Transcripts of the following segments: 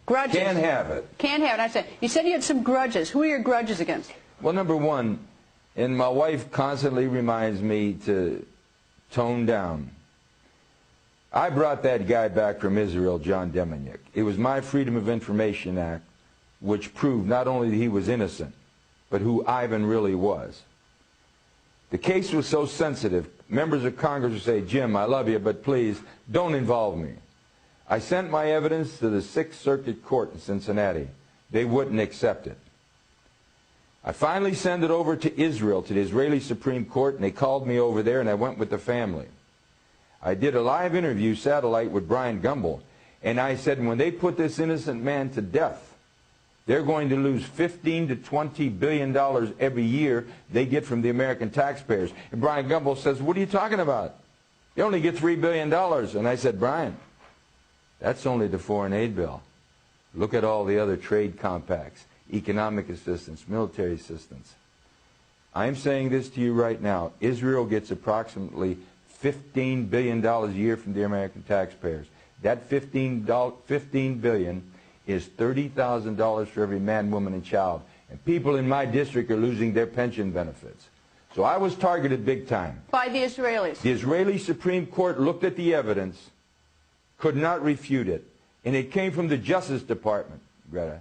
Grudges. Can't have it. Can't have it. I said, you said you had some grudges. Who are your grudges against? Well, number one, and my wife constantly reminds me to tone down. I brought that guy back from Israel, John Demjanjuk. It was my Freedom of Information Act which proved not only that he was innocent, but who Ivan really was. The case was so sensitive, members of Congress would say, Jim, I love you, but please, don't involve me. I sent my evidence to the Sixth Circuit Court in Cincinnati. They wouldn't accept it. I finally sent it over to Israel, to the Israeli Supreme Court, and they called me over there, and I went with the family. I did a live interview, satellite, with Brian Gumbel, and I said, when they put this innocent man to death, they're going to lose $15 to $20 billion every year they get from the American taxpayers. And Brian Gumbel says, what are you talking about? They only get $3 billion. And I said, Brian, that's only the foreign aid bill. Look at all the other trade compacts, economic assistance, military assistance. I'm saying this to you right now. Israel gets approximately $15 billion a year from the American taxpayers. That $15 billion is $30,000 for every man, woman, and child. And people in my district are losing their pension benefits. So I was targeted big time. By the Israelis? The Israeli Supreme Court looked at the evidence, could not refute it. And it came from the Justice Department, Greta.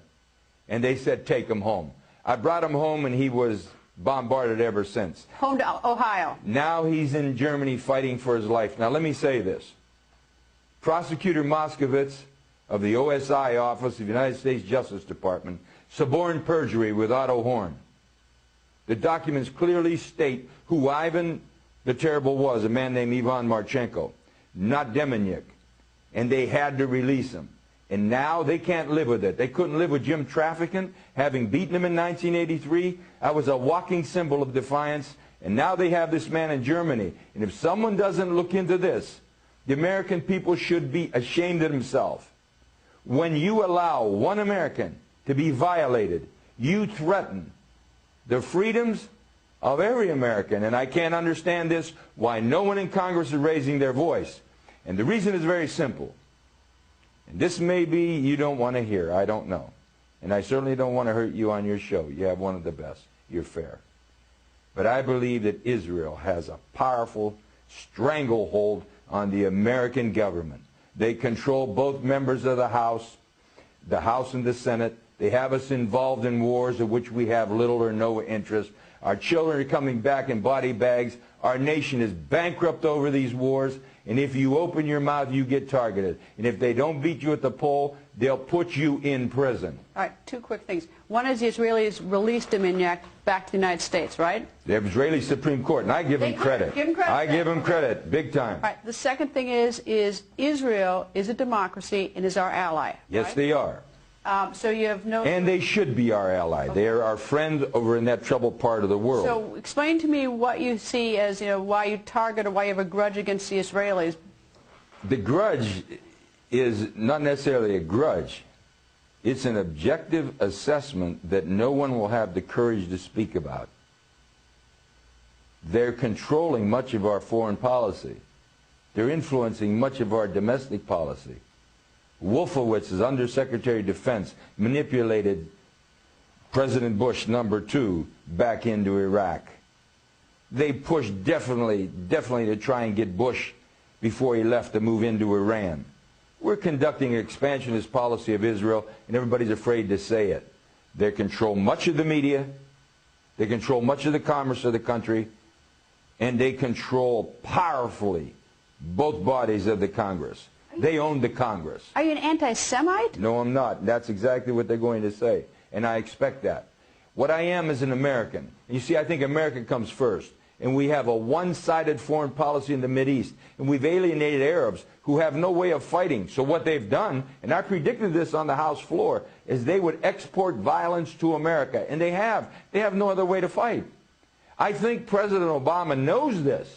And they said, take him home. I brought him home, and he was bombarded ever since. Home to Ohio. Now he's in Germany fighting for his life. Now let me say this. Prosecutor Moskowitz of the OSI Office of the United States Justice Department suborned perjury with Otto Horn. The documents clearly state who Ivan the Terrible was, a man named Ivan Marchenko, not Demjanjuk. And they had to release him. And now they can't live with it. They couldn't live with Jim Traficant, having beaten him in 1983. I was a walking symbol of defiance. And now they have this man in Germany. And if someone doesn't look into this, the American people should be ashamed of themselves. When you allow one American to be violated, you threaten the freedoms of every American. And I can't understand this, why no one in Congress is raising their voice. And the reason is very simple. And this may be you don't want to hear, I don't know. And I certainly don't want to hurt you on your show. You have one of the best. You're fair. But I believe that Israel has a powerful stranglehold on the American government. They control both members of the House and the Senate. They have us involved in wars of which we have little or no interest. Our children are coming back in body bags. Our nation is bankrupt over these wars. And if you open your mouth, you get targeted. And if they don't beat you at the poll, they'll put you in prison. All right, two quick things. One is the Israelis released Demjanjuk back to the United States, right? The Israeli Supreme Court, and I give them credit. Give them credit. I give them credit, big time. All right, the second thing is Israel is a democracy and is our ally. Yes, right? they are. So you have no... And they should be our ally. Okay. They are our friend over in that troubled part of the world. So explain to me what you see as, why you target or why you have a grudge against the Israelis. The grudge is not necessarily a grudge. It's an objective assessment that no one will have the courage to speak about. They're controlling much of our foreign policy. They're influencing much of our domestic policy. Wolfowitz, as Undersecretary of Defense, manipulated President Bush #2 back into Iraq. They pushed definitely to try and get Bush before he left to move into Iran. We're conducting an expansionist policy of Israel, and everybody's afraid to say it. They control much of the media, they control much of the commerce of the country, and they control powerfully both bodies of the Congress. They own the Congress. Are you an anti-Semite? No, I'm not. That's exactly what they're going to say, and I expect that. What I am is an American. And you see, I think America comes first. And we have a one-sided foreign policy in the Mideast. And we've alienated Arabs who have no way of fighting. So what they've done, and I predicted this on the House floor, is they would export violence to America. And they have. They have no other way to fight. I think President Obama knows this.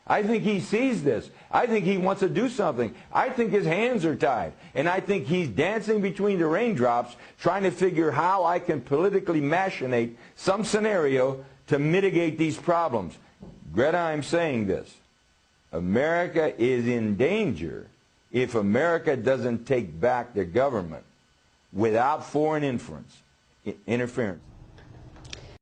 I think he sees this. I think he wants to do something. I think his hands are tied. And I think he's dancing between the raindrops, trying to figure how I can politically machinate some scenario to mitigate these problems. Greta, I'm saying this. America is in danger if America doesn't take back the government. without foreign interference.